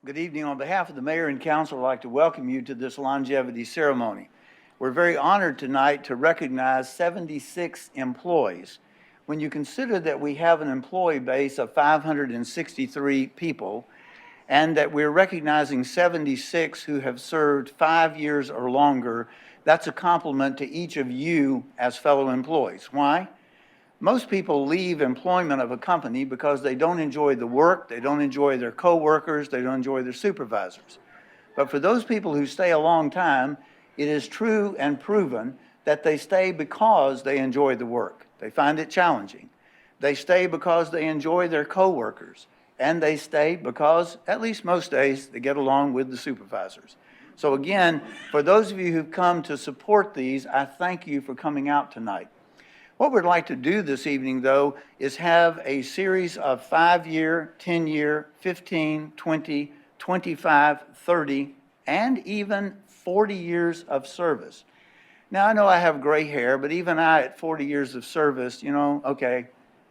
Good evening. On behalf of the mayor and council, I'd like to welcome you to this longevity ceremony. We're very honored tonight to recognize 76 employees. When you consider that we have an employee base of 563 people and that we're recognizing 76 who have served 5 years or longer, that's a compliment to each of you as fellow employees. Why? Most people leave employment of a company because they don't enjoy the work, they don't enjoy their coworkers, they don't enjoy their supervisors. But for those people who stay a long time, it is true and proven that they stay because they enjoy the work. They find it challenging. They stay because they enjoy their coworkers, and they stay because, at least most days, they get along with the supervisors. So again, for those of you who've come to support these, I thank you for coming out tonight. What we'd like to do this evening, though, is have a series of 5-year, 10-year, 15, 20, 25, 30, and even 40 years of service. Now, I know I have gray hair, but even I, at 40 years of service, okay,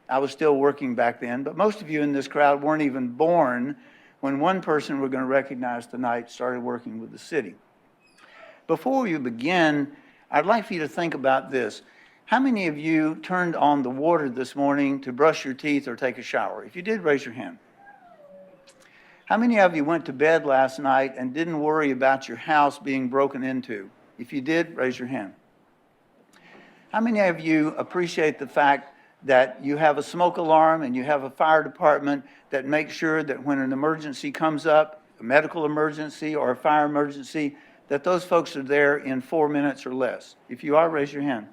I was still working back then, but most of you in this crowd weren't even born when one person we're going to recognize tonight started working with the city. Before we begin, I'd like for you to think about this. How many of you turned on the water this morning to brush your teeth or take a shower? If you did, raise your hand. How many of you went to bed last night and didn't worry about your house being broken into? If you did, raise your hand. How many of you appreciate the fact that you have a smoke alarm and you have a fire department that makes sure that when an emergency comes up, a medical emergency or a fire emergency, that those folks are there in 4 minutes or less? If you are, raise your hand.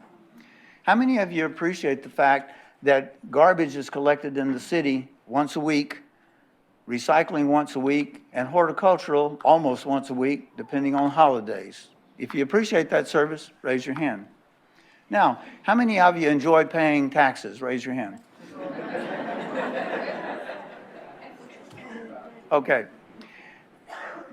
How many of you appreciate the fact that garbage is collected in the city once a week, recycling once a week, and horticultural almost once a week, depending on holidays? If you appreciate that service, raise your hand. Now, how many of you enjoy paying taxes? Raise your hand. Okay.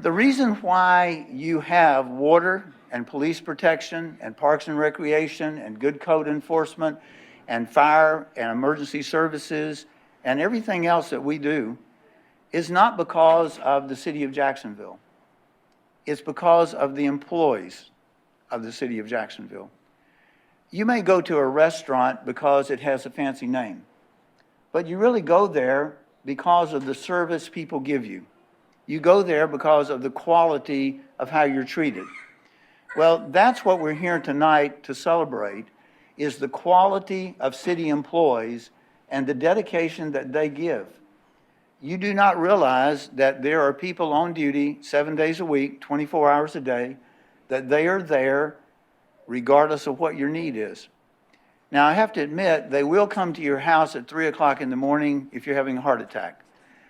The reason why you have water and police protection and parks and recreation and good code enforcement and fire and emergency services and everything else that we do is not because of the city of Jacksonville. It's because of the employees of the city of Jacksonville. You may go to a restaurant because it has a fancy name, but you really go there because of the service people give you. You go there because of the quality of how you're treated. Well, that's what we're here tonight to celebrate, is the quality of city employees and the dedication that they give. You do not realize that there are people on duty 7 days a week, 24 hours a day, that they are there regardless of what your need is. Now, I have to admit, they will come to your house at 3 o'clock in the morning if you're having a heart attack.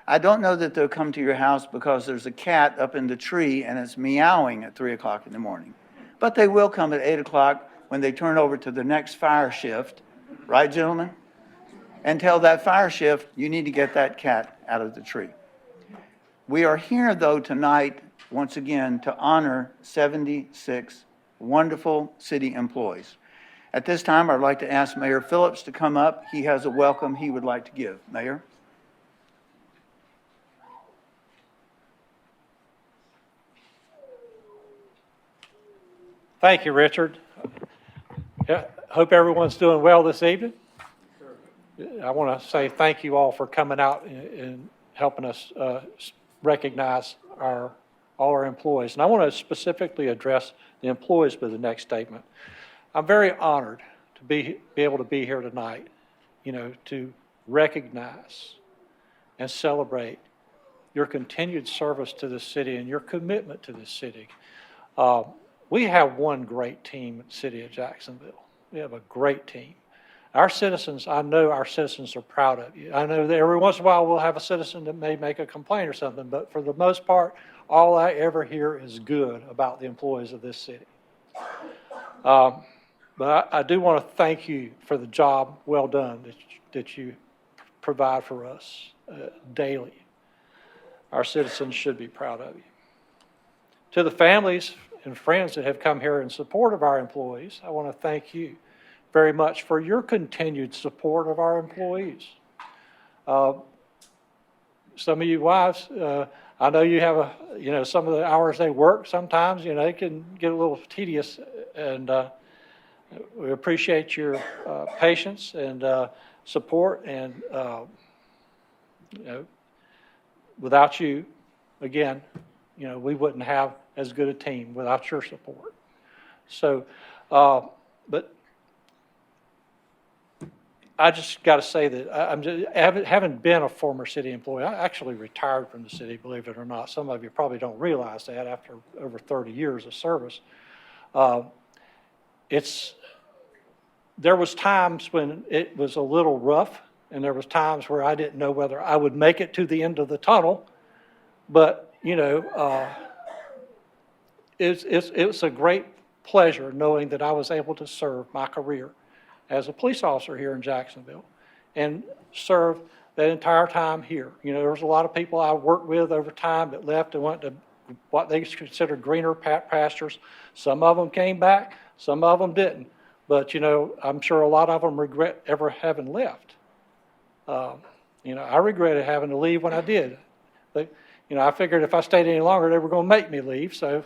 I don't know that they'll come to your house because there's a cat up in the tree and it's meowing at 3 o'clock in the morning. But they will come at 8 o'clock when they turn over to the next fire shift, right, gentlemen? And tell that fire shift, you need to get that cat out of the tree. We are here, though, tonight, once again, to honor 76 wonderful city employees. At this time, I'd like to ask Mayor Phillips to come up. He has a welcome he would like to give. Mayor? Thank you, Richard. Hope everyone's doing well this evening. I want to say thank you all for coming out and helping us recognize all our employees. And I want to specifically address the employees with the next statement. I'm very honored to be able to be here tonight, to recognize and celebrate your continued service to the city and your commitment to the city. We have one great team in the city of Jacksonville. We have a great team. Our citizens, I know our citizens are proud of you. I know that every once in a while we'll have a citizen that may make a complaint or something, but for the most part, all I ever hear is good about the employees of this city. But I do want to thank you for the job well done that you provide for us daily. Our citizens should be proud of you. To the families and friends that have come here in support of our employees, I want to thank you very much for your continued support of our employees. Some of you wives, I know you have some of the hours they work sometimes, it can get a little tedious, and we appreciate your patience and support, and without you, again, we wouldn't have as good a team without your support. So, but I just got to say that I'm just, having been a former city employee, I actually retired from the city, believe it or not. Some of you probably don't realize that after over 30 years of service. There was times when it was a little rough, and there was times where I didn't know whether I would make it to the end of the tunnel. But, it's a great pleasure knowing that I was able to serve my career as a police officer here in Jacksonville and serve that entire time here. There was a lot of people I worked with over time that left and went to what they considered greener pastures. Some of them came back, some of them didn't. But, I'm sure a lot of them regret ever having left. I regretted having to leave when I did. But, I figured if I stayed any longer, they were going to make me leave. So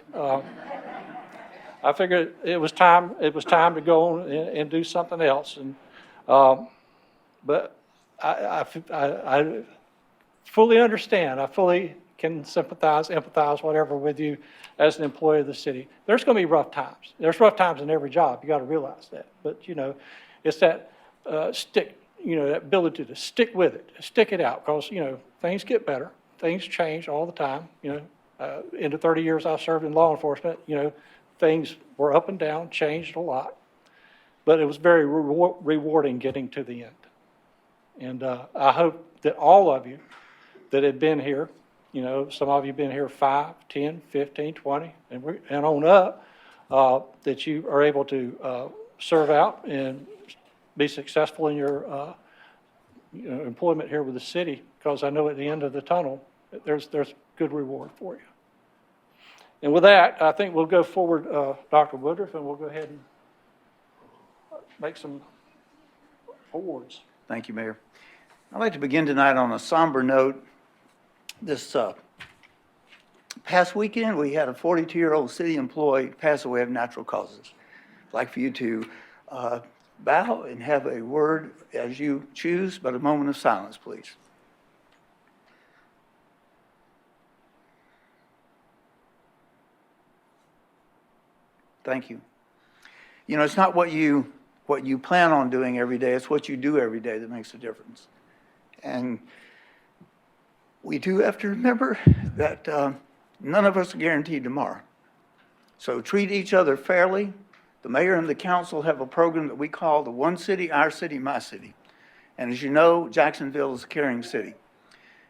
I figured it was time to go on and do something else. And but I fully understand. I fully can empathize, whatever, with you as an employee of the city. There's going to be rough times. There's rough times in every job. You got to realize that. But it's that that ability to stick with it, stick it out, because things get better, things change all the time. In the 30 years I served in law enforcement, things were up and down, changed a lot, but it was very rewarding getting to the end. And I hope that all of you that have been here, some of you have been here 5, 10, 15, 20, and on up, that you are able to serve out and be successful in your employment here with the city, because I know at the end of the tunnel, there's good reward for you. And with that, I think we'll go forward, Dr. Woodruff, and we'll go ahead and make some awards. Thank you, Mayor. I'd like to begin tonight on a somber note. This past weekend, we had a 42-year-old city employee pass away of natural causes. I'd like for you to bow and have a word as you choose, but a moment of silence, please. Thank you. It's not what you plan on doing every day, it's what you do every day that makes a difference. And we do have to remember that none of us are guaranteed tomorrow. So treat each other fairly. The mayor and the council have a program that we call the One City, Our City, My City. And as you know, Jacksonville is a caring city.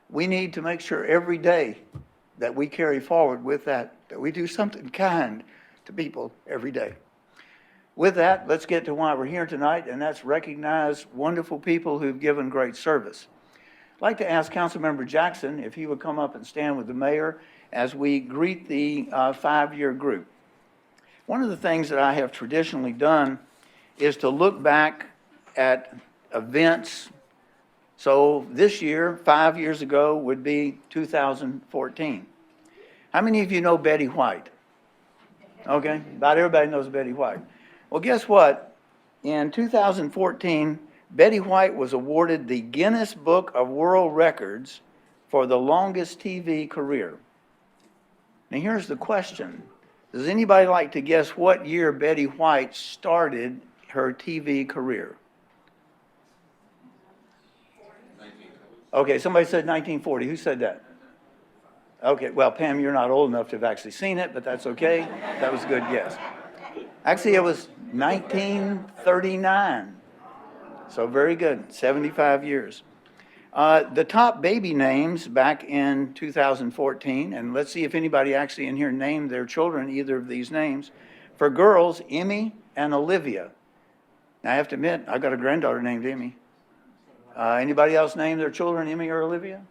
We need to make sure every day that we carry forward with that we do something kind to people every day. With that, let's get to why we're here tonight, and that's recognize wonderful people who've given great service. I'd like to ask Councilmember Jackson if he would come up and stand with the mayor as we greet the 5-year group. One of the things that I have traditionally done is to look back at events. So this year, 5 years ago, would be 2014. How many of you know Betty White? Okay, about everybody knows Betty White. Well, guess what? In 2014, Betty White was awarded the Guinness Book of World Records for the longest TV career. Now here's the question. Does anybody like to guess what year Betty White started her TV career? Okay, somebody said 1940. Who said that? Okay, well, Pam, you're not old enough to have actually seen it, but that's okay. That was a good guess. Actually, it was 1939. So very good, 75 years. The top baby names back in 2014, and let's see if anybody actually in here named their children either of these names. For girls, Emmy and Olivia. Now, I have to admit, I've got a granddaughter named Emmy. Anybody else name their children Emmy or Olivia?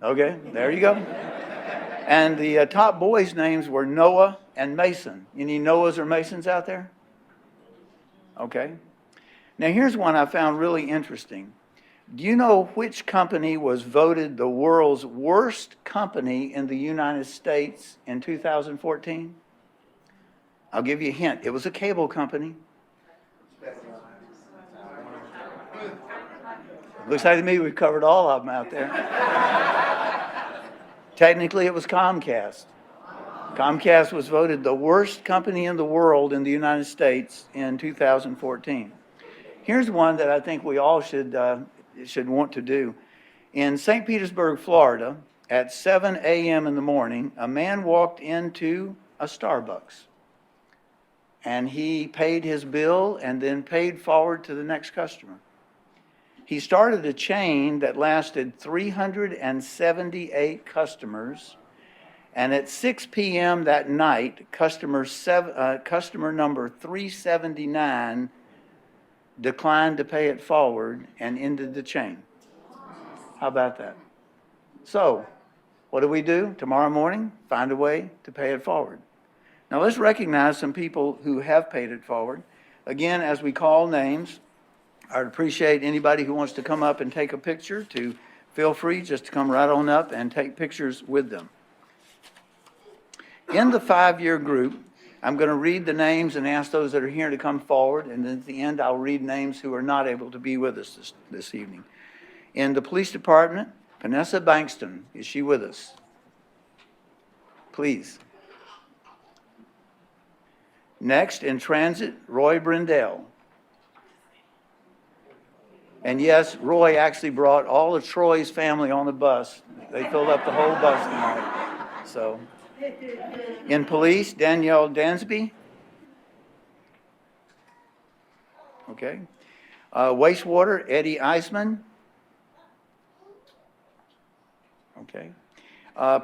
Okay, there you go. And the top boys' names were Noah and Mason. Any Noahs or Masons out there? Okay. Now, here's one I found really interesting. Do you know which company was voted the world's worst company in the United States in 2014? I'll give you a hint. It was a cable company. Looks like to me we've covered all of them out there. Technically, it was Comcast. Comcast was voted the worst company in the world in the United States in 2014. Here's one that I think we all should want to do. In St. Petersburg, Florida, at 7 a.m. in the morning, a man walked into a Starbucks. And he paid his bill and then paid forward to the next customer. He started a chain that lasted 378 customers. And at 6 p.m. that night, customer number 379 declined to pay it forward and ended the chain. How about that? So, what do? Tomorrow morning, find a way to pay it forward. Now let's recognize some people who have paid it forward. Again, as we call names, I'd appreciate anybody who wants to come up and take a picture to feel free just to come right on up and take pictures with them. In the 5-year group, I'm going to read the names and ask those that are here to come forward, and then at the end I'll read names who are not able to be with us this evening. In the police department, Vanessa Bankston, is she with us? Please. Next, in transit, Roy Brindell. And yes, Roy actually brought all of Troy's family on the bus. They filled up the whole bus tonight. So, in police, Danielle Dansby. Okay. Wastewater, Eddie Eisman. Okay.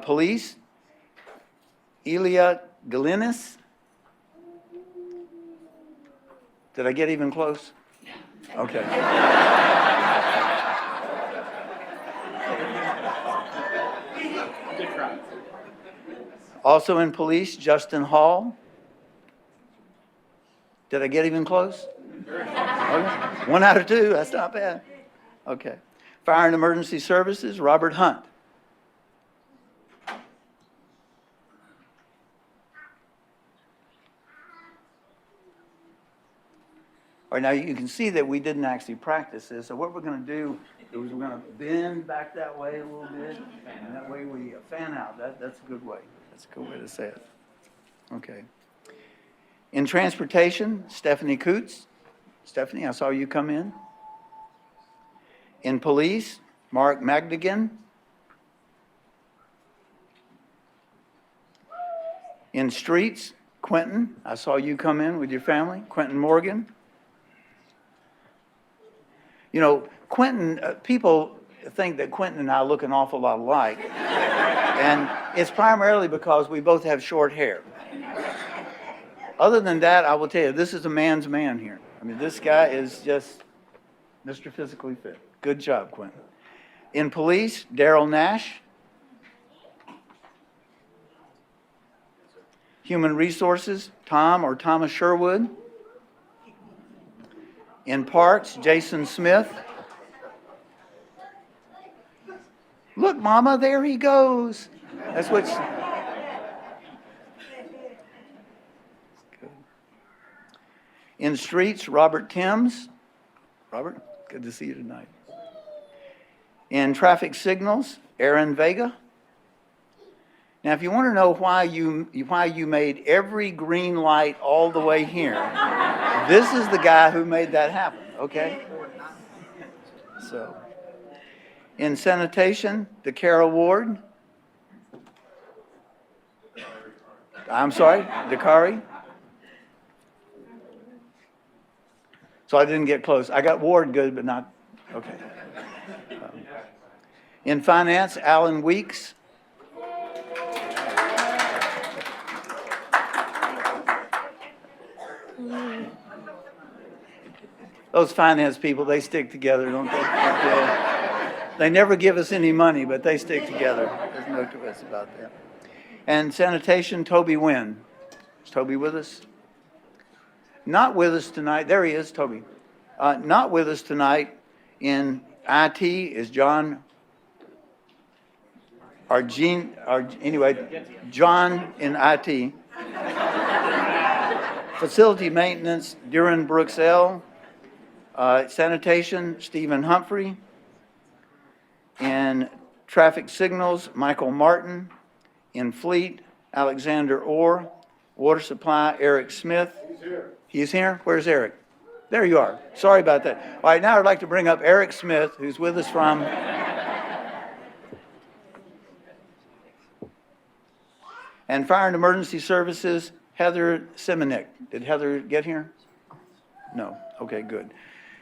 Police, Elia Galinis. Did I get even close? Okay. Also in police, Justin Hall. Did I get even close? Okay. 1 out of 2, that's not bad. Okay. Fire and Emergency Services, Robert Hunt. All right, now you can see that we didn't actually practice this. So what we're going to do is we're going to bend back that way a little bit, and that way we fan out. That's a good way. That's a good way to say it. Okay. In transportation, Stephanie Coots. Stephanie, I saw you come in. In police, Mark Magdigan. In streets, Quentin, I saw you come in with your family. Quentin Morgan. You know, Quentin, people think that Quentin and I look an awful lot alike. And it's primarily because we both have short hair. Other than that, I will tell you, this is a man's man here. I mean, this guy is just Mr. Physically Fit. Good job, Quentin. In police, Daryl Nash. Human Resources, Tom or Thomas Sherwood. In Parks, Jason Smith. Look, Mama, there he goes. That's what's good. In streets, Robert Timms. Robert, good to see you tonight. In traffic signals, Aaron Vega. Now, if you want to know why you made every green light all the way here, this is the guy who made that happen, okay? So, in sanitation, DeCara Ward. I'm sorry, DeCari. So I didn't get close. I got Ward good, but not, okay. In finance, Alan Weeks. Those finance people, they stick together, don't they? They never give us any money, but they stick together. There's no two ways about that. And sanitation, Toby Wynn. Is Toby with us? Not with us tonight. There he is, Toby. Not with us tonight in IT is John, John in IT. Facility maintenance, Duran Brooks L. Sanitation, Stephen Humphrey. In traffic signals, Michael Martin. In fleet, Alexander Orr. Water supply, Eric Smith. He's here. He's here? Where's Eric? There you are. Sorry about that. All right, now I'd like to bring up Eric Smith, who's with us from and Fire and Emergency Services, Heather Simonik. Did Heather get here? No. Okay, good.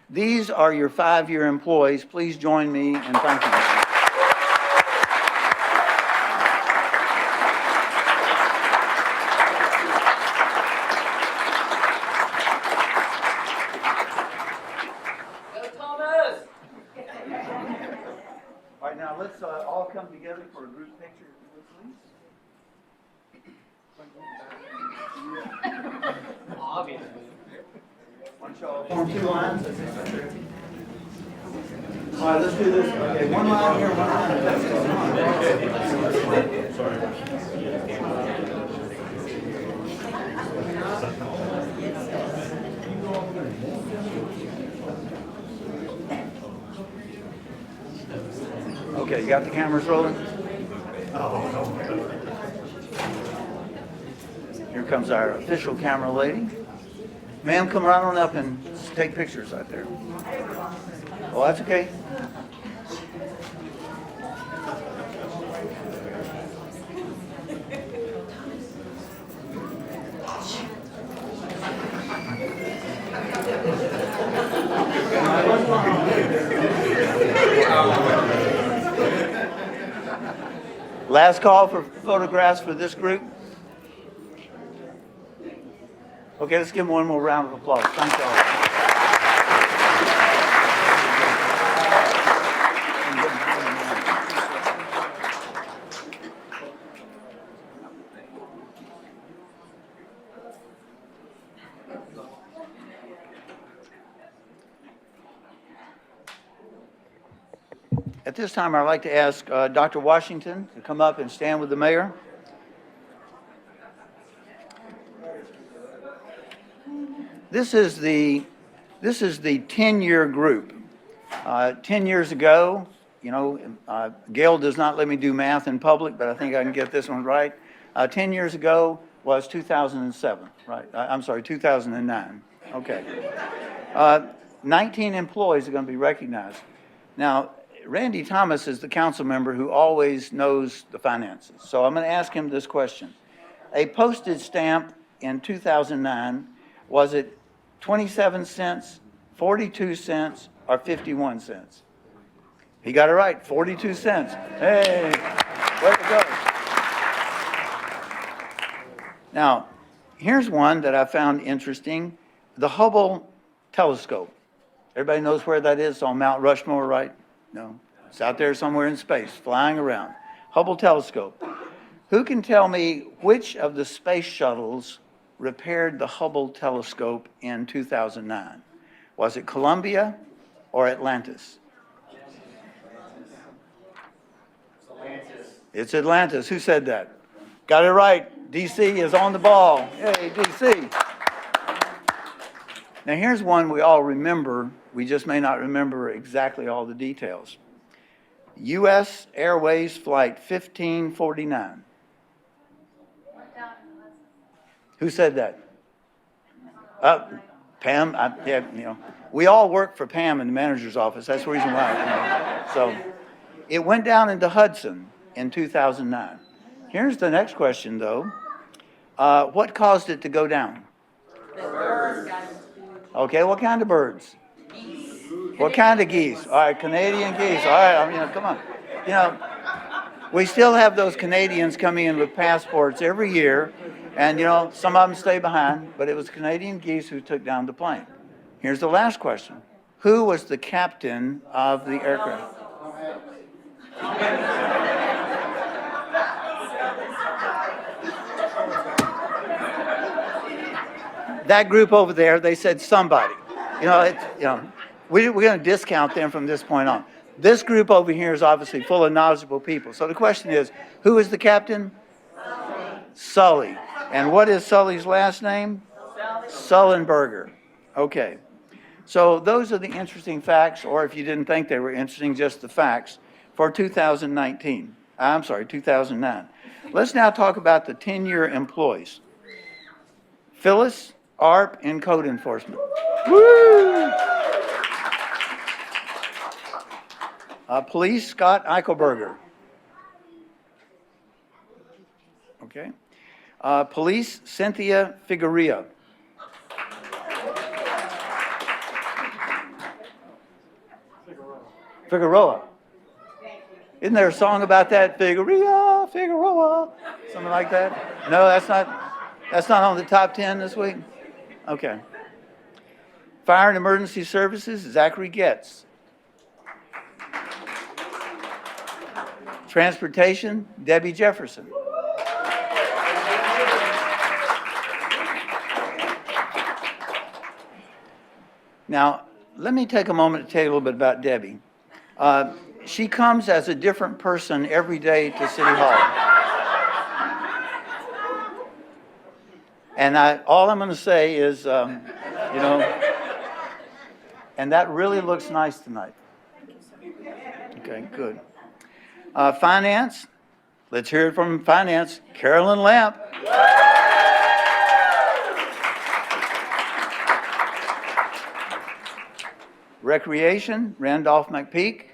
These are your 5-year employees. Please join me in thanking them. All right, now let's all come together for a group picture, please. Obviously. Form 2 lines. All right, let's do this. Okay, 1 line here, 1 line. Okay, you got the cameras rolling? Here comes our official camera lady. Ma'am, come right on up and take pictures right there. Oh, that's okay. Last call for photographs for this group. Okay, let's give them one more round of applause. Thank you all. At this time, I'd like to ask Dr. Washington to come up and stand with the mayor. This is the 10-year group. 10 years ago, you know, Gail does not let me do math in public, but I think I can get this one right. 10 years ago was 2007, right? I'm sorry, 2009. Okay. 19 employees are going to be recognized. Now, Randy Thomas is the council member who always knows the finances. So I'm going to ask him this question. A postage stamp in 2009, was it 27 cents, 42 cents, or 51 cents? He got it right, 42 cents. Hey, way to go. Now, here's one that I found interesting. The Hubble telescope. Everybody knows where that is on Mount Rushmore, right? No, it's out there somewhere in space, flying around. Hubble telescope. Who can tell me which of the space shuttles repaired the Hubble telescope in 2009? Was it Columbia or Atlantis? It's Atlantis. Who said that? Got it right. DC is on the ball. Yay, DC. Now here's one we all remember. We just may not remember exactly all the details. U.S. Airways Flight 1549. Who said that? Pam. Yeah, you know, we all work for Pam in the manager's office. That's the reason why. You know. So it went down into Hudson in 2009. Here's the next question, though. What caused it to go down? The birds got Okay, what kind of birds? Geese. What kind of geese? All right, Canadian geese. All right, I mean, come on. You know, we still have those Canadians coming in with passports every year, and, you know, some of them stay behind, but it was Canadian geese who took down the plane. Here's the last question. Who was the captain of the aircraft? That group over there, they said somebody. You know, we're going to discount them from this point on. This group over here is obviously full of knowledgeable people. So the question is, who is the captain? Sully. And what is Sully's last name? Sullenberger. Okay. So those are the interesting facts, or if you didn't think they were interesting, just the facts for 2019. I'm sorry, 2009. Let's now talk about the 10-year employees. Phyllis, ARP, and Code Enforcement. Woo! Police, Scott Eichelberger. Okay. Police, Cynthia Figueroa. Figueroa. Isn't there a song about that? Figueroa, Figueroa, something like that? No, that's not on the top 10 this week? Okay. Fire and Emergency Services, Zachary Getz. Transportation, Debbie Jefferson. Now, let me take a moment to tell you a little bit about Debbie. She comes as a different person every day to City Hall. And all I'm going to say is, and that really looks nice tonight. Okay, good. Finance, let's hear it from Finance, Carolyn Lamp. Recreation, Randolph McPeak.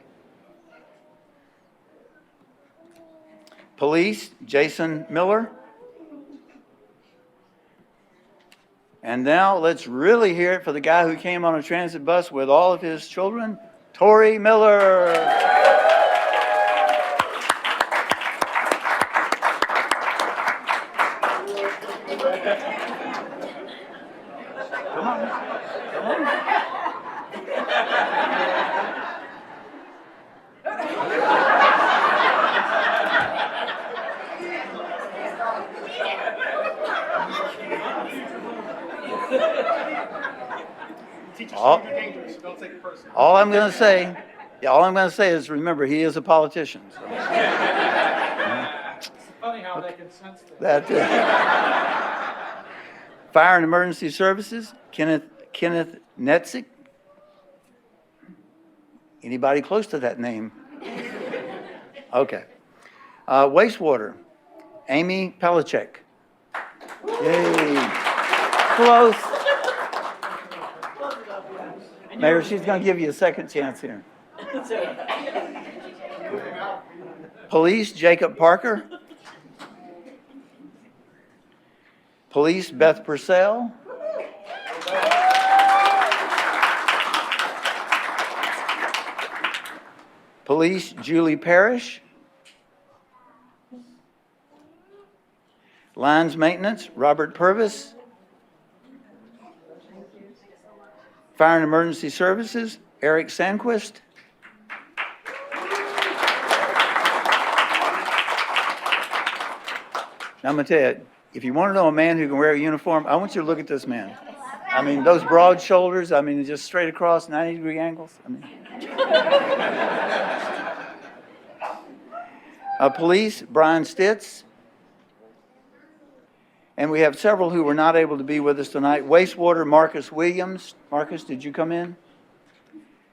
Police, Jason Miller. And now let's really hear it for the guy who came on a transit bus with all of his children, Torrey Miller. Come on. Come on. All I'm going to say is remember, he is a politician. So. It's funny how they can sense that. Fire and Emergency Services, Kenneth Netzik. Anybody close to that name? Okay. Wastewater, Amy Pelichek. Yay. Close. Mayor, she's going to give you a second chance here. Police, Jacob Parker. Police, Beth Purcell. Police, Julie Parrish. Lines Maintenance, Robert Purvis. Fire and Emergency Services, Eric Sandquist. Now I'm going to tell you, if you want to know a man who can wear a uniform, I want you to look at this man. I mean, those broad shoulders, I mean, just straight across, 90-degree angles. I mean. Police, Brian Stitz. And we have several who were not able to be with us tonight. Wastewater, Marcus Williams. Marcus, did you come in?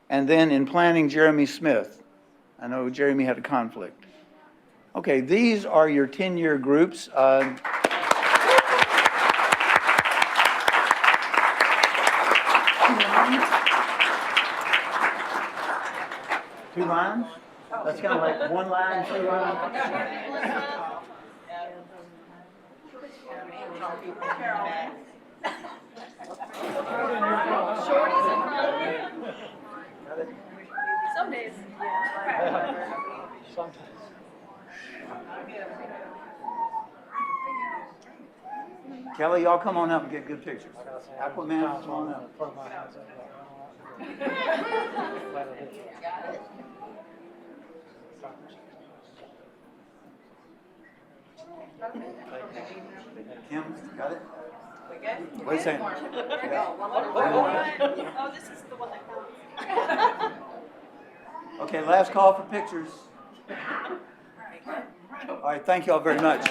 And then in planning, Jeremy Smith. I know Jeremy had a conflict. Okay, these are your 10-year groups. 2 lines? That's kind of like 1 line, 2 lines. Some days. Kelly, y'all come on up and get good pictures. Aquaman, come on up. Kim, got it? Wait a second. Oh, this is the one that counts. Okay, last call for pictures. All right, thank you all very much.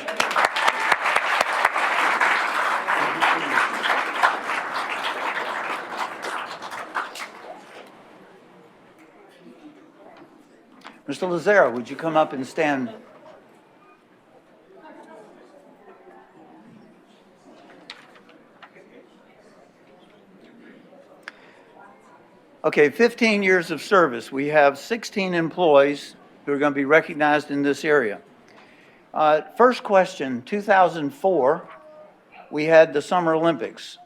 Mr. Lazaro, would you come up and stand? Okay, 15 years of service. We have 16 employees who are going to be recognized in this area. First question, 2004, we had the Summer Olympics.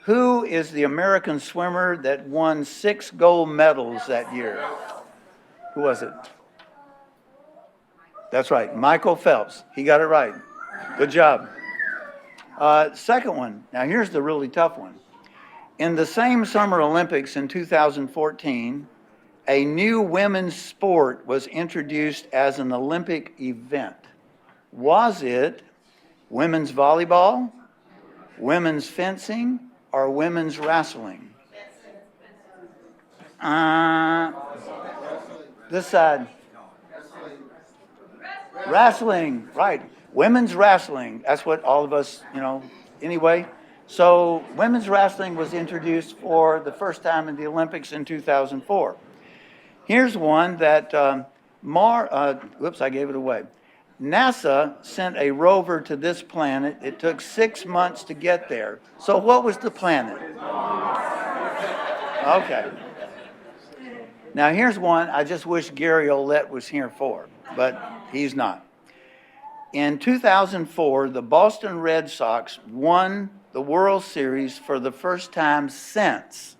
Who is the American swimmer that won 6 gold medals that year? Who was it? That's right, Michael Phelps. He got it right. Good job. Second one, now here's the really tough one. In the same Summer Olympics in 2014, a new women's sport was introduced as an Olympic event. Was it women's volleyball, women's fencing, or women's wrestling? This side. Wrestling, right. Women's wrestling. That's what all of us, anyway. So women's wrestling was introduced for the first time in the Olympics in 2004. Here's one that whoops, I gave it away. NASA sent a rover to this planet. It took 6 months to get there. So what was the planet? Okay. Now here's one I just wish Gary Olet was here for, but he's not. In 2004, the Boston Red Sox won the World Series for the first time since.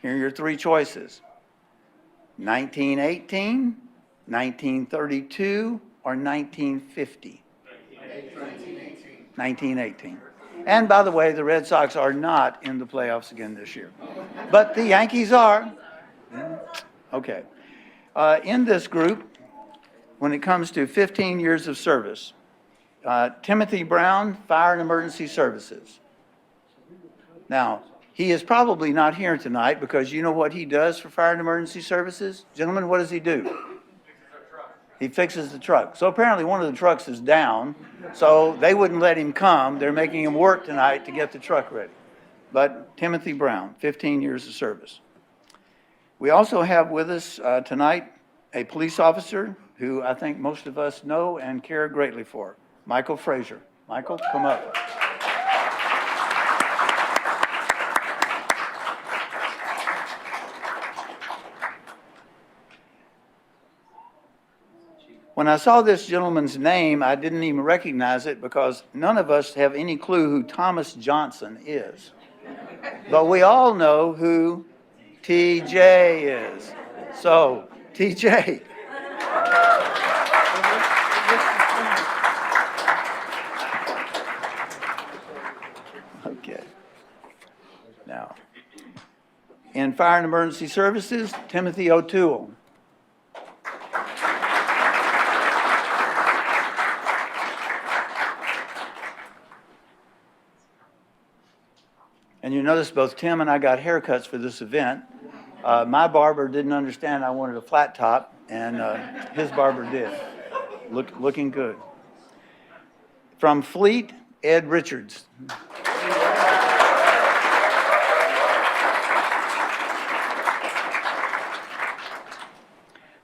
Here are your 3 choices. 1918, 1932, or 1950? 1918. And by the way, the Red Sox are not in the playoffs again this year. But the Yankees are. Okay. In this group, when it comes to 15 years of service, Timothy Brown, Fire and Emergency Services. Now, he is probably not here tonight because you know what he does for Fire and Emergency Services? Gentlemen, what does he do? He fixes the truck. So apparently one of the trucks is down, so they wouldn't let him come. They're making him work tonight to get the truck ready. But Timothy Brown, 15 years of service. We also have with us tonight a police officer who I think most of us know and care greatly for, Michael Frazier. Michael, come up. When I saw this gentleman's name, I didn't even recognize it because none of us have any clue who Thomas Johnson is. But we all know who TJ is. So, TJ. Okay. Now, in Fire and Emergency Services, Timothy O'Toole. And you notice both Tim and I got haircuts for this event. My barber didn't understand I wanted a flat top, and his barber did. Looking good. From Fleet, Ed Richards.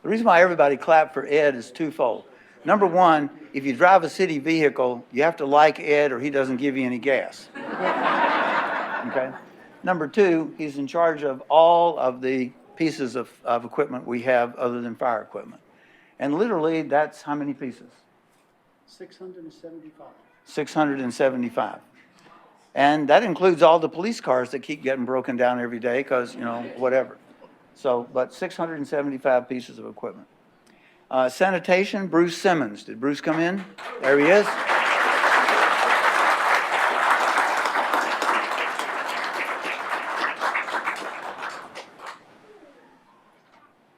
The reason why everybody clapped for Ed is twofold. Number one, if you drive a city vehicle, you have to like Ed or he doesn't give you any gas. Okay. Number two, he's in charge of all of the pieces of equipment we have other than fire equipment. And literally, that's how many pieces? 675. 675. And that includes all the police cars that keep getting broken down every day because, whatever. So, but 675 pieces of equipment. Sanitation, Bruce Simmons. Did Bruce come in? There he is.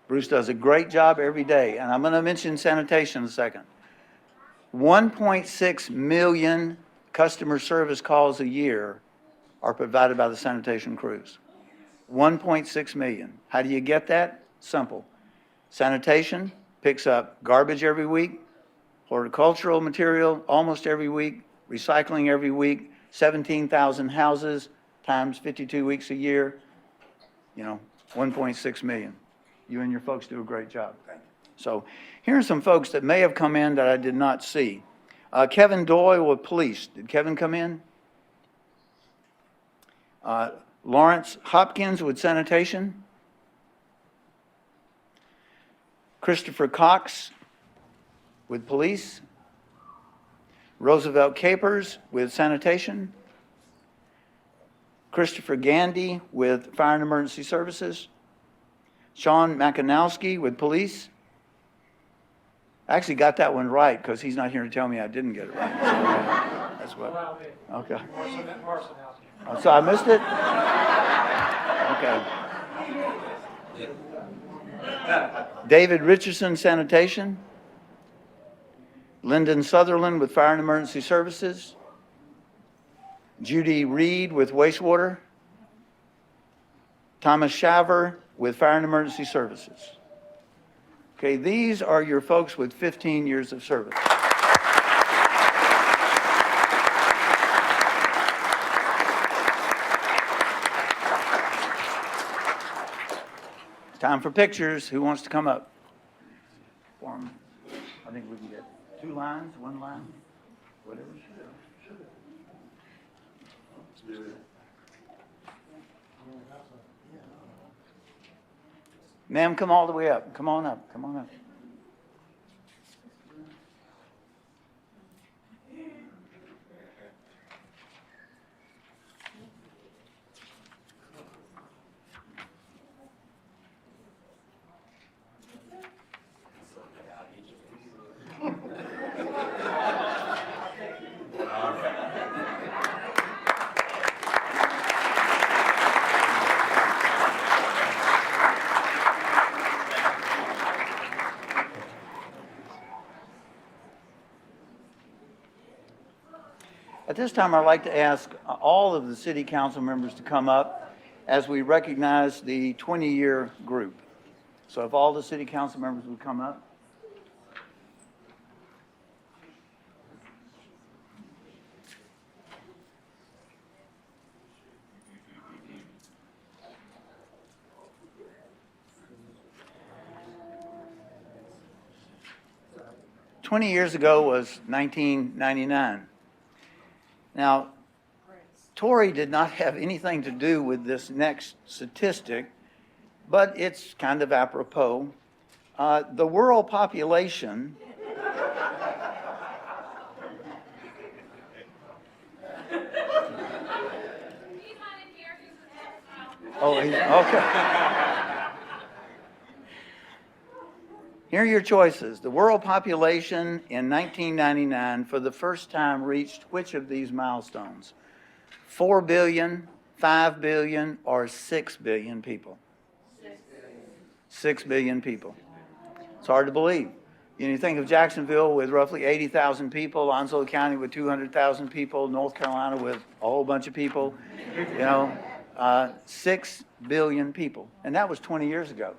Bruce does a great job every day, and I'm going to mention sanitation in a second. 1.6 million customer service calls a year are provided by the sanitation crews. 1.6 million. How do you get that? Simple. Sanitation picks up garbage every week, horticultural material almost every week, recycling every week, 17,000 houses times 52 weeks a year, 1.6 million. You and your folks do a great job. So here are some folks that may have come in that I did not see. Kevin Doyle with police. Did Kevin come in? Lawrence Hopkins with sanitation. Christopher Cox with police. Roosevelt Capers with sanitation. Christopher Gandy with fire and emergency services. Sean Makanowski with police. I actually got that one right because he's not here to tell me I didn't get it right. So, that's what. Okay. Oh, so I missed it? Okay. David Richardson, sanitation. Lyndon Sutherland with fire and emergency services. Judy Reed with wastewater. Thomas Shaver with fire and emergency services. Okay, these are your folks with 15 years of service. It's time for pictures. Who wants to come up? Form. I think we can get 2 lines, 1 line, whatever. Ma'am, come all the way up. Come on up. Come on up. At this time, I'd like to ask all of the city council members to come up as we recognize the 20-year group. So if all the city council members would come up. "20 years ago was 1999. Now, Tory did not have anything to do with this next statistic, but it's kind of apropos. The world population okay. Here are your choices. The world population in 1999 for the first time reached which of these milestones? 4 billion, 5 billion, or 6 billion people? 6 billion people. It's hard to believe. You think of Jacksonville with roughly 80,000 people, Onslow County with 200,000 people, North Carolina with a whole bunch of people, 6 billion people. And that was 20 years ago.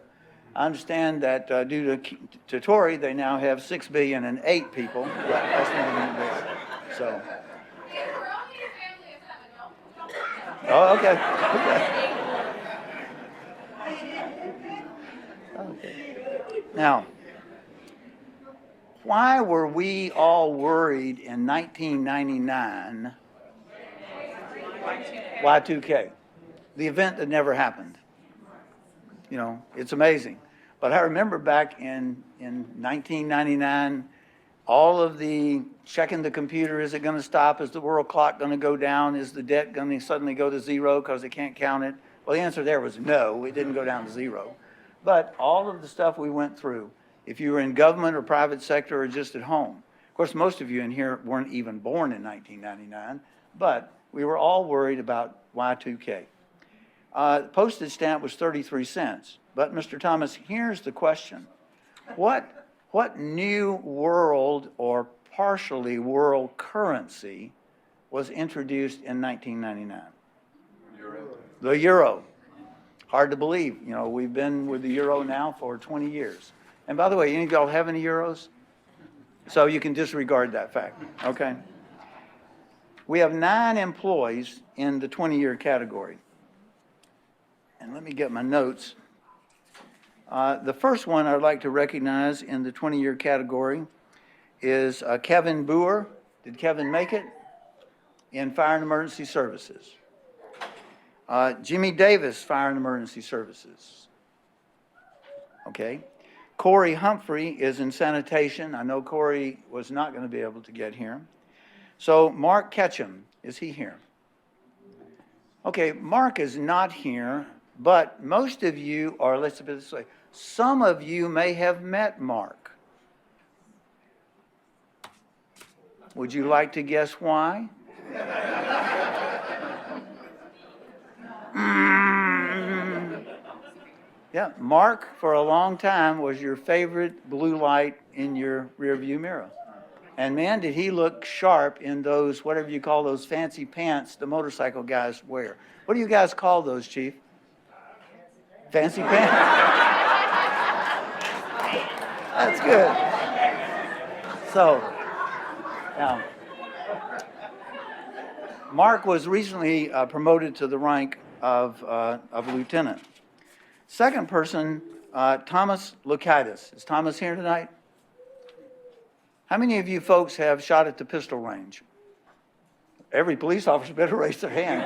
I understand that due to Tory, they now have 6 billion and 8 people. That's not even big. So. Oh, okay. Okay. Now, why were we all worried in 1999? Y2K, the event that never happened. It's amazing. But I remember back in 1999, all of the checking the computer, is it going to stop? Is the world clock going to go down? Is the debt going to suddenly go to zero because they can't count it? Well, the answer there was no, it didn't go down to zero. But all of the stuff we went through, if you were in government or private sector or just at home, of course, most of you in here weren't even born in 1999, but we were all worried about Y2K. Postage stamp was 33 cents. But, Mr. Thomas, here's the question. What new world or partially world currency was introduced in 1999? The euro. Hard to believe. We've been with the euro now for 20 years. And by the way, any of y'all have any euros? So you can disregard that fact, okay? We have 9 employees in the 20-year category. And let me get my notes. The first one I'd like to recognize in the 20-year category is Kevin Boer. Did Kevin make it? In Fire and Emergency Services. Jimmy Davis, Fire and Emergency Services. Okay. Corey Humphrey is in sanitation. I know Corey was not going to be able to get here. So Mark Ketchum, is he here? Okay, Mark is not here, but most of you, or let's put it this way, some of you may have met Mark. Would you like to guess why? Yeah, Mark, for a long time, was your favorite blue light in your rearview mirror. And man, did he look sharp in those, whatever you call those fancy pants the motorcycle guys wear. What do you guys call those, Chief? Fancy pants? That's good. So, now, Mark was recently promoted to the rank of lieutenant. Second person, Thomas Lukaitis. Is Thomas here tonight? How many of you folks have shot at the pistol range? Every police officer better raise their hand.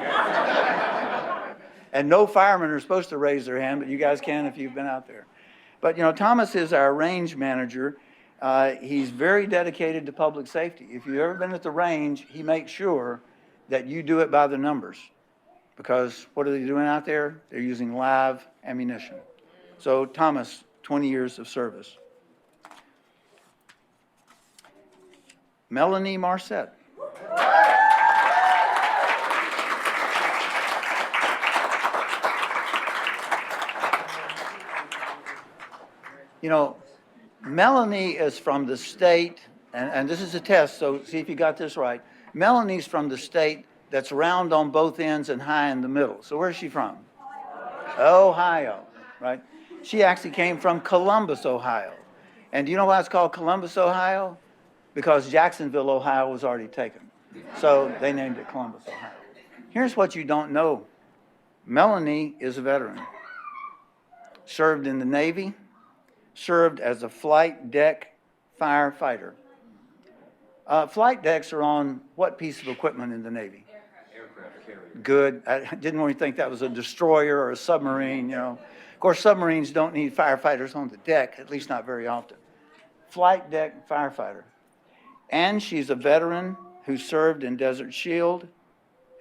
And no firemen are supposed to raise their hand, but you guys can if you've been out there. But, you know, Thomas is our range manager. He's very dedicated to public safety. If you've ever been at the range, he makes sure that you do it by the numbers. Because what are they doing out there? They're using live ammunition. So, Thomas, 20 years of service. Melanie Marcette. You know, Melanie is from the state, and this is a test, so see if you got this right. Melanie's from the state that's round on both ends and high in the middle. So where's she from? Ohio, right? She actually came from Columbus, Ohio. And do you know why it's called Columbus, Ohio? Because Jacksonville, Ohio was already taken. So they named it Columbus, Ohio. Here's what you don't know. Melanie is a veteran. Served in the Navy, served as a flight deck firefighter. Flight decks are on what piece of equipment in the Navy? Aircraft carrier. Good. I didn't really think that was a destroyer or a submarine, you know. Of course, submarines don't need firefighters on the deck, at least not very often. Flight deck firefighter. And she's a veteran who served in Desert Shield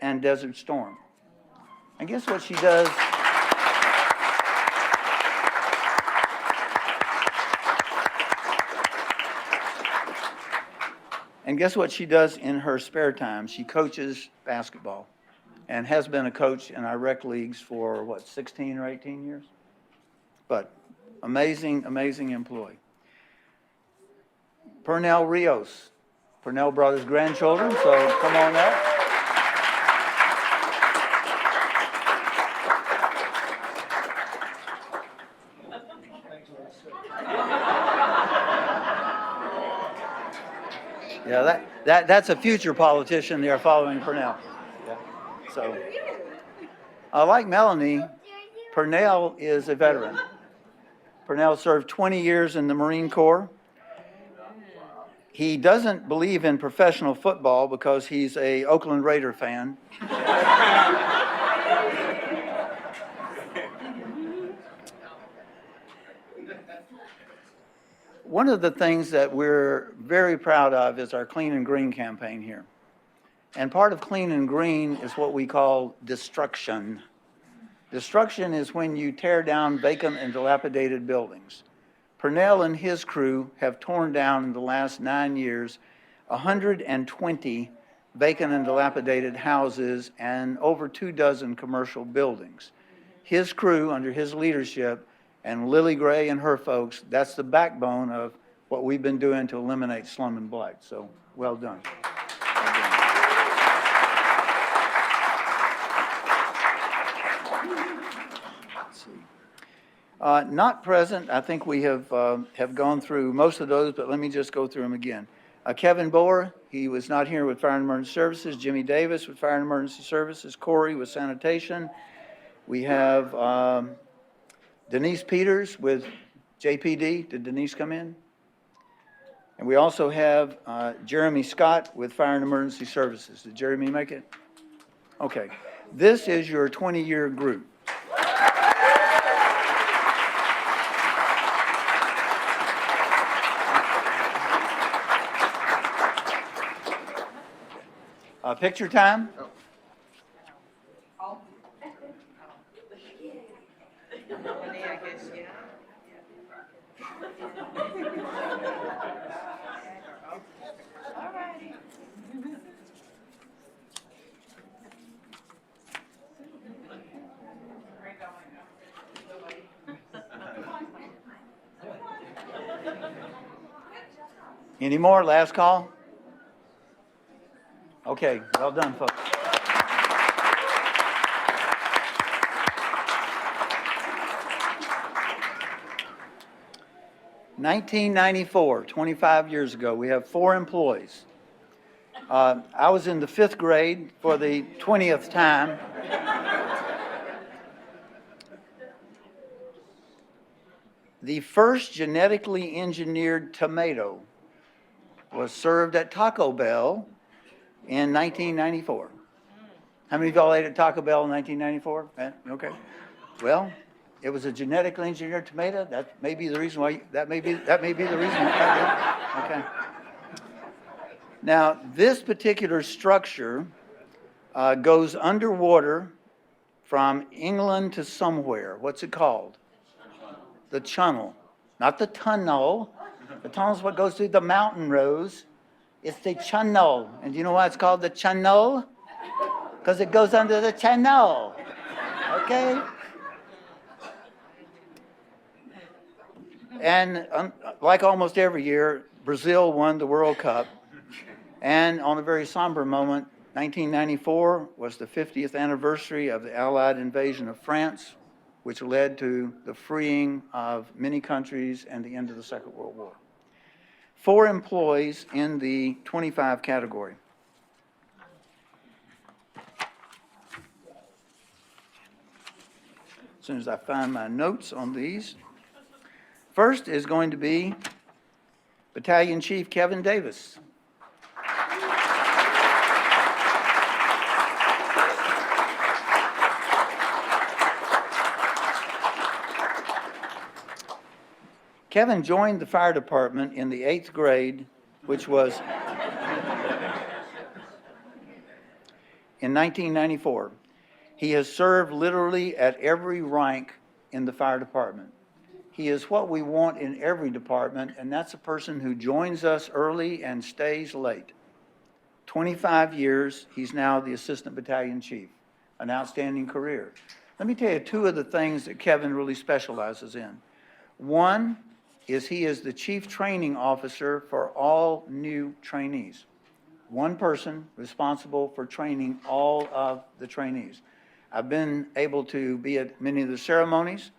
and Desert Storm. And guess what she does? And guess what she does in her spare time? She coaches basketball and has been a coach in our rec leagues for, what, 16 or 18 years? But amazing, amazing employee. Pernell Rios. Pernell brought his grandchildren, so come on up. Yeah, that's a future politician there following Pernell. Yeah. So, like Melanie, Pernell is a veteran. Pernell served 20 years in the Marine Corps. He doesn't believe in professional football because he's a Oakland Raider fan. One of the things that we're very proud of is our Clean and Green campaign here. And part of Clean and Green is what we call destruction. Destruction is when you tear down vacant and dilapidated buildings. Pernell and his crew have torn down in the last 9 years 120 vacant and dilapidated houses and over 24 commercial buildings. His crew, under his leadership, and Lily Gray and her folks, that's the backbone of what we've been doing to eliminate slum and blight. So, well done. Well done. Let's see. Not present, I think we have gone through most of those, but let me just go through them again. Kevin Boer, he was not here with Fire and Emergency Services. Jimmy Davis with Fire and Emergency Services. Corey with Sanitation. We have Denise Peters with JPD. Did Denise come in? And we also have Jeremy Scott with Fire and Emergency Services. Did Jeremy make it? Okay. This is your 20-year group. Picture time? Any more? Last call? Okay, well done, folks. (1994), 25 years ago, we have 4 employees. I was in the 5th grade for the 20th time. The first genetically engineered tomato was served at Taco Bell in 1994. How many of y'all ate at Taco Bell in 1994? Okay. Well, it was a genetically engineered tomato. That may be the reason why. That may be the reason. Okay. Now, this particular structure goes underwater from England to somewhere. What's it called? The channel, not the tunnel. The tunnel is what goes through the mountain roads. It's the channel. And do you know why it's called the channel? Because it goes under the channel. Okay? And like almost every year, Brazil won the World Cup. And on a very somber moment, 1994 was the 50th anniversary of the Allied invasion of France, which led to the freeing of many countries and the end of the Second World War. 4 employees in the 25 category. As soon as I find my notes on these. First is going to be Battalion Chief Kevin Davis. Kevin joined the fire department in the 8th grade, which was in 1994. He has served literally at every rank in the fire department. He is what we want in every department, and that's a person who joins us early and stays late. 25 years, he's now the assistant battalion chief, an outstanding career. Let me tell you 2 of the things that Kevin really specializes in. One is he is the chief training officer for all new trainees. One person responsible for training all of the trainees. I've been able to be at many of the ceremonies.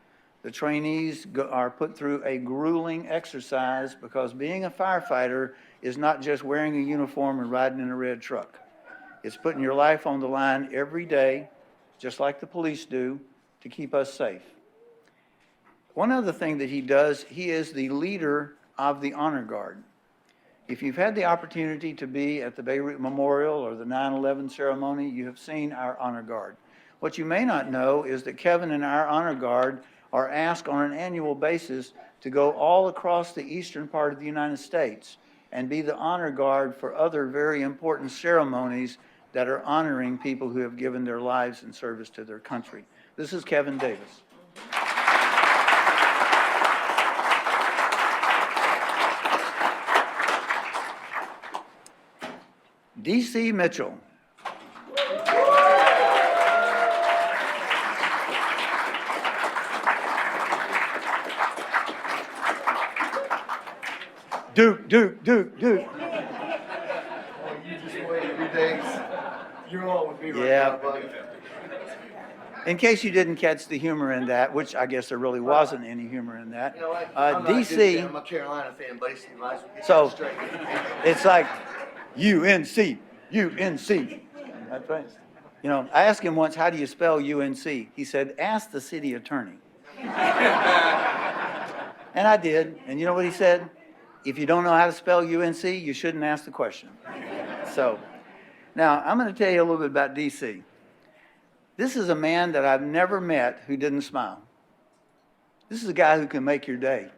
The trainees are put through a grueling exercise because being a firefighter is not just wearing a uniform and riding in a red truck. It's putting your life on the line every day, just like the police do, to keep us safe. One other thing that he does, he is the leader of the Honor Guard. If you've had the opportunity to be at the Beirut Memorial or the 9/11 ceremony, you have seen our Honor Guard. What you may not know is that Kevin and our Honor Guard are asked on an annual basis to go all across the eastern part of the United States and be the Honor Guard for other very important ceremonies that are honoring people who have given their lives in service to their country. This is Kevin Davis. D.C. Mitchell. Duke. Oh, you just wait every day. You're all with me right Yeah. now, buddy. In case you didn't catch the humor in that, which I guess there really wasn't any humor in that, You know what? I'm not a Duke fan, DC, I'm a Carolina fan, buddy. Steve Rice will get So- that straight. it's like UNC, UNC. That's right. You know, I asked him once, how do you spell UNC? He said, ask the city attorney. And I did, and you know what he said? If you don't know how to spell UNC, you shouldn't ask the question. So, now, I'm going to tell you a little bit about DC. This is a man that I've never met who didn't smile. This is a guy who can make your day.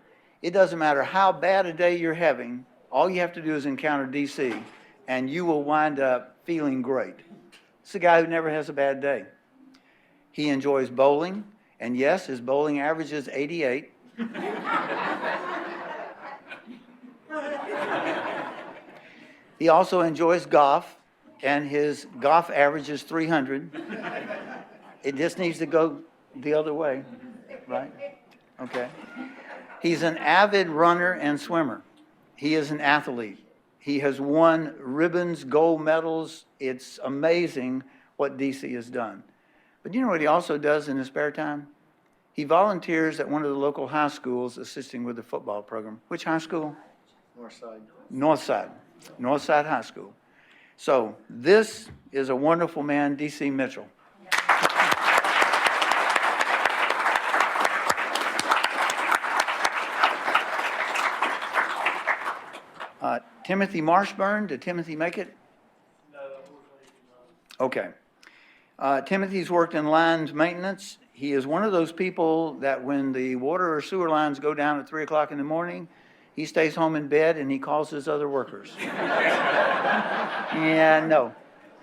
It doesn't matter how bad a day you're having, all you have to do is encounter DC, and you will wind up feeling great. It's a guy who never has a bad day. He enjoys bowling, and yes, his bowling average is 88. He also enjoys golf, and his golf average is 300. It just needs to go the other way, right? Okay. He's an avid runner and swimmer. He is an athlete. He has won ribbons, gold medals. It's amazing what DC has done. But you know what he also does in his spare time? He volunteers at one of the local high schools assisting with the football program. Which high school? Northside. Northside High School. So this is a wonderful man, DC Mitchell. Timothy Marshburn, did Timothy make it? No, unfortunately not. Okay. Timothy's worked in lines maintenance. He is one of those people that when the water or sewer lines go down at 3 o'clock in the morning, he stays home in bed and he calls his other workers. Yeah, no,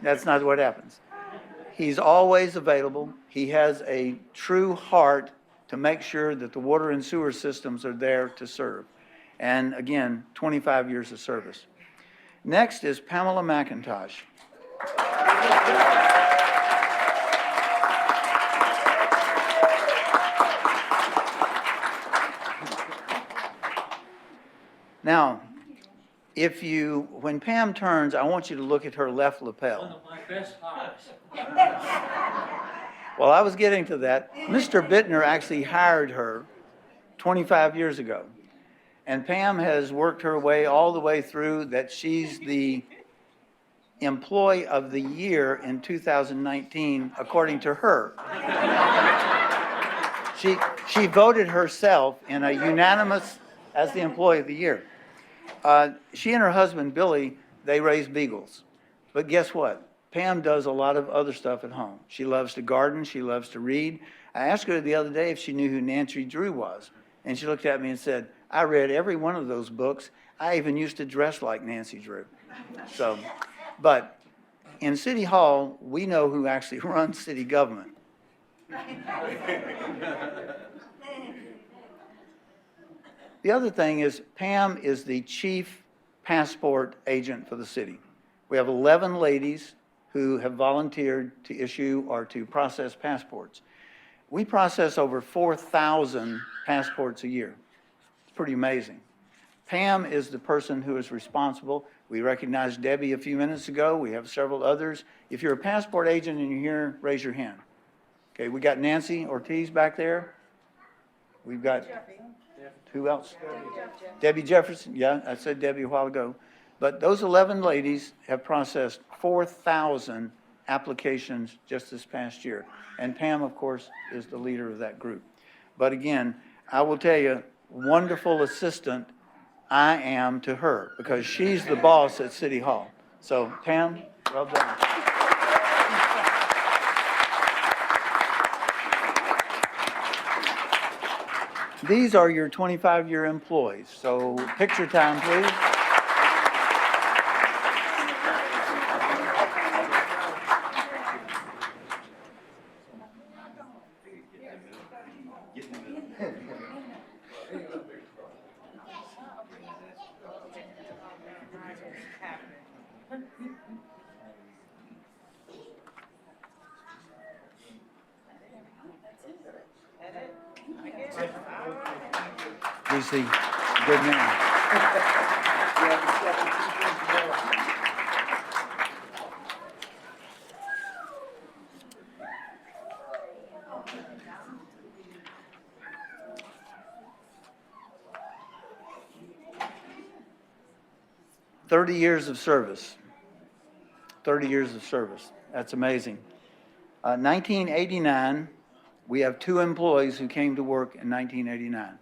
that's not what happens. He's always available. He has a true heart to make sure that the water and sewer systems are there to serve. And again, 25 years of service. Next is Pamela McIntosh. Now, when Pam turns, I want you to look at her left lapel. One of my best hires. Well, I was getting to that. Mr. Bittner actually hired her 25 years ago. And Pam has worked her way all the way through that she's the Employee of the Year in 2019, according to her. She voted herself in a unanimous as the Employee of the Year. She and her husband, Billy, they raise beagles. But guess what? Pam does a lot of other stuff at home. She loves to garden. She loves to read. I asked her the other day if she knew who Nancy Drew was. And she looked at me and said, I read every one of those books. I even used to dress like Nancy Drew. So, but in City Hall, we know who actually runs city government. The other thing is Pam is the chief passport agent for the city. We have 11 ladies who have volunteered to issue or to process passports. We process over 4,000 passports a year. It's pretty amazing. Pam is the person who is responsible. We recognized Debbie a few minutes ago. We have several others. If you're a passport agent and you're here, raise your hand. Okay, we got Nancy Ortiz back there. We've got, who else? Debbie Jefferson. Yeah, I said Debbie a while ago. But those 11 ladies have processed 4,000 applications just this past year. And Pam, of course, is the leader of that group. But again, I will tell you, wonderful assistant I am to her because she's the boss at City Hall. So Pam, well done. These are your 25-year employees. So picture time, please. DC, good man. 30 years of service. 30 years of service. That's amazing. 1989, we have 2 employees who came to work in 1989.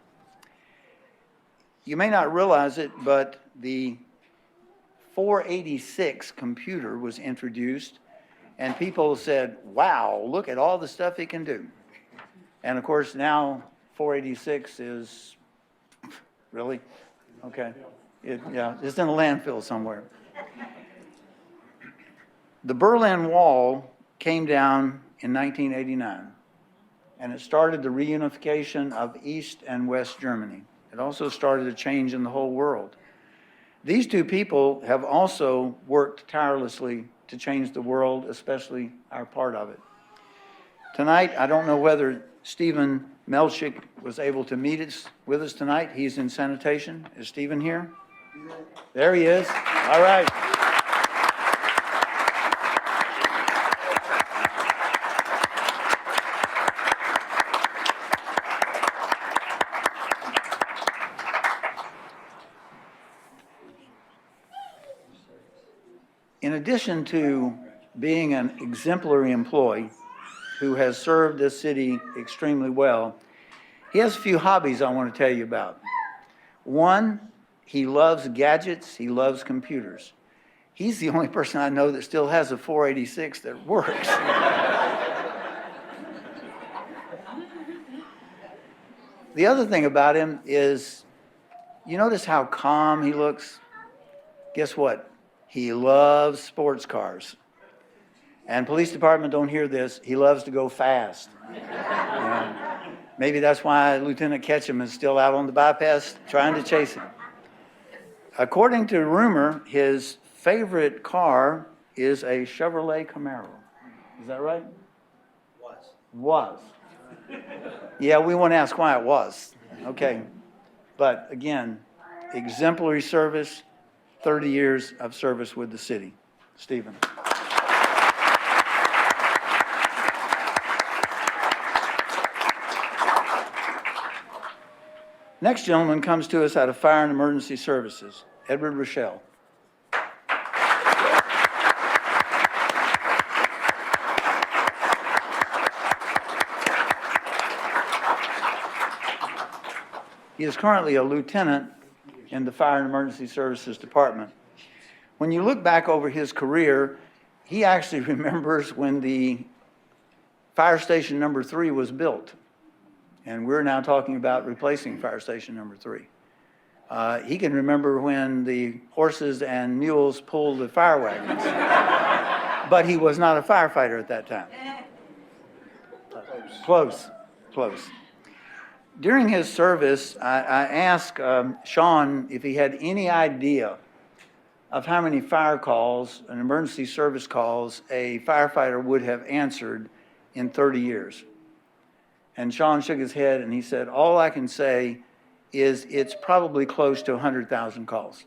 You may not realize it, but the 486 computer was introduced, and people said, wow, look at all the stuff it can do. And of course, now 486 is, really? Okay. Yeah, it's in a landfill somewhere. The Berlin Wall came down in 1989, and it started the reunification of East and West Germany. It also started a change in the whole world. These 2 people have also worked tirelessly to change the world, especially our part of it. Tonight, I don't know whether Stephen Melchick was able to meet us with us tonight. He's in sanitation. Is Stephen here? There he is. All right. In addition to being an exemplary employee who has served this city extremely well, he has a few hobbies I want to tell you about. One, he loves gadgets, he loves computers. He's the only person I know that still has a 486 that works. The other thing about him is, you notice how calm he looks? Guess what? He loves sports cars. And police department don't hear this. He loves to go fast. Maybe that's why Lieutenant Ketchum is still out on the bypass trying to chase him. According to rumor, his favorite car is a Chevrolet Camaro. Is that right? Was. Yeah, we won't ask why it was. Okay. But again, exemplary service, 30 years of service with the city. Stephen. Next gentleman comes to us out of Fire and Emergency Services, Edward Rochelle. He is currently a lieutenant in the Fire and Emergency Services Department. When you look back over his career, he actually remembers when the fire station number 3 was built. And we're now talking about replacing fire station number 3. He can remember when the horses and mules pulled the fire wagons. But he was not a firefighter at that time. Close. During his service, I asked Sean if he had any idea of how many fire calls, and emergency service calls, a firefighter would have answered in 30 years. And Sean shook his head and he said, all I can say is it's probably close to 100,000 calls.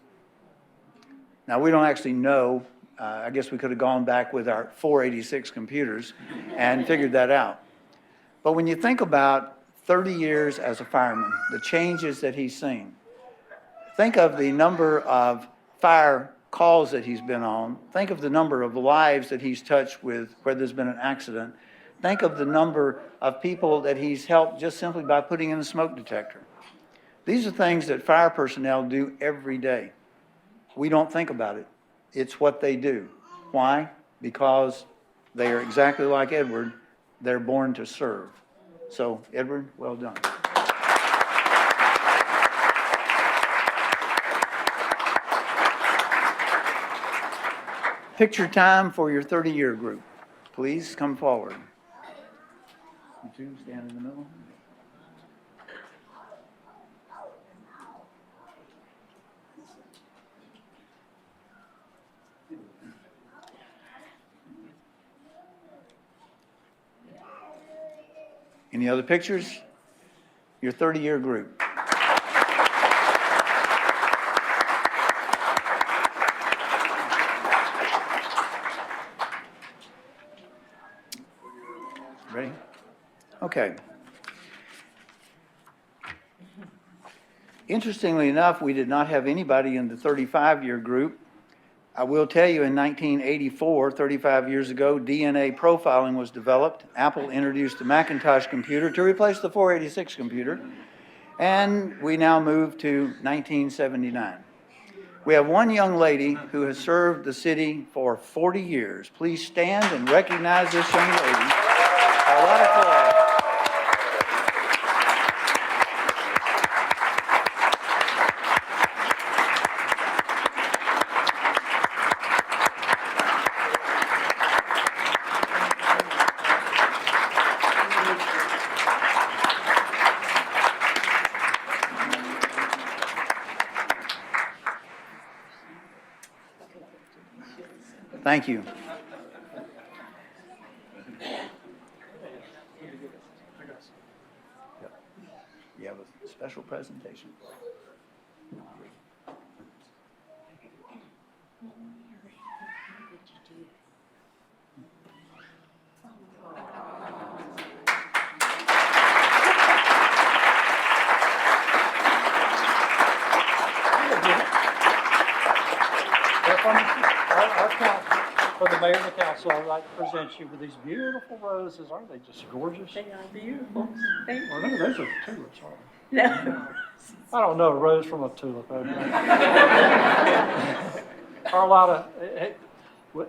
Now, we don't actually know. I guess we could have gone back with our 486 computers and figured that out. But when you think about 30 years as a fireman, the changes that he's seen, think of the number of fire calls that he's been on. Think of the number of lives that he's touched with where there's been an accident. Think of the number of people that he's helped just simply by putting in a smoke detector. These are things that fire personnel do every day. We don't think about it. It's what they do. Why? Because they are exactly like Edward. They're born to serve. So, Edward, well done. Picture time for your 30-year group. Please come forward. You two stand in the middle. Any other pictures? Your 30-year group. Ready? Okay. Interestingly enough, we did not have anybody in the 35-year group. I will tell you, in 1984, 35 years ago, DNA profiling was developed. Apple introduced the Macintosh computer to replace the 486 computer, and we now move to 1979. We have one young lady who has served the city for 40 years. Please stand and recognize this young lady, Carlotta Clay. Thank you. You have a special presentation. For the mayor and the council, I'd like to present you with these beautiful roses. Aren't they just gorgeous? They are beautiful. Thank Well, no, those are tulips, aren't they? No. I don't know a rose from a tulip. Carlotta,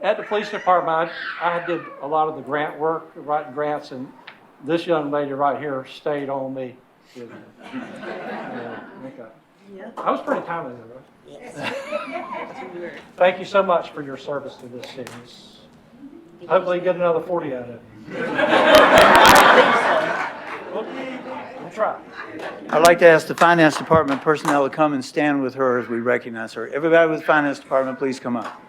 at the police department, I did a lot of the grant work, writing grants, and this young lady right here stayed on me. Okay. Yeah. I was pretty timely though, right? Yes. You were. Thank you so much for your service to this city. Hopefully you get another 40 out of it. We'll try. I'd like to ask the Finance Department personnel to come and stand with her as we recognize her. Everybody with the Finance Department, please come up.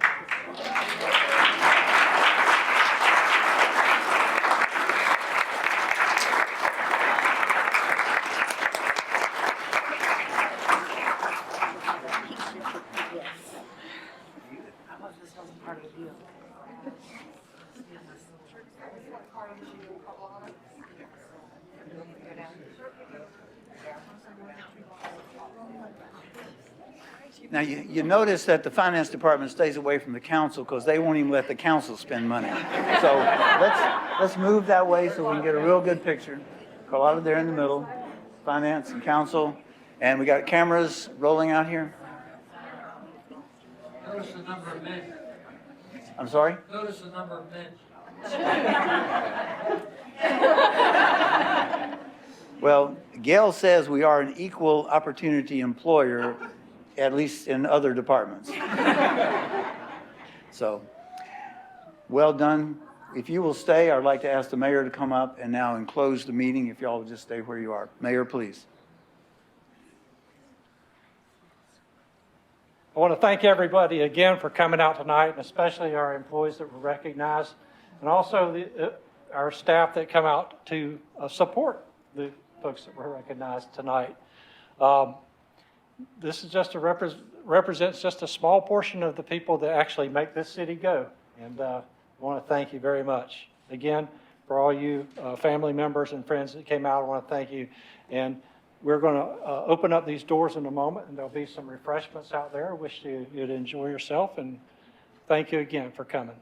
Now, you notice that the Finance Department stays away from the council because they won't even let the council spend money. So let's move that way so we can get a real good picture. Carlotta there in the middle, Finance and Council, and we got cameras rolling out here. Notice the number of men. I'm sorry? Notice the number of men. Well, Gail says we are an equal opportunity employer, at least in other departments. So, well done. If you will stay, I'd like to ask the mayor to come up and now close the meeting, if y'all will just stay where you are. Mayor, please. I want to thank everybody again for coming out tonight, and especially our employees that were recognized, and also our staff that come out to support the folks that were recognized tonight. This is just represents just a small portion of the people that actually make this city go, and I want to thank you very much. Again, for all you family members and friends that came out, I want to thank you. And we're going to open up these doors in a moment, and there'll be some refreshments out there. I wish you'd enjoy yourself, and thank you again for coming.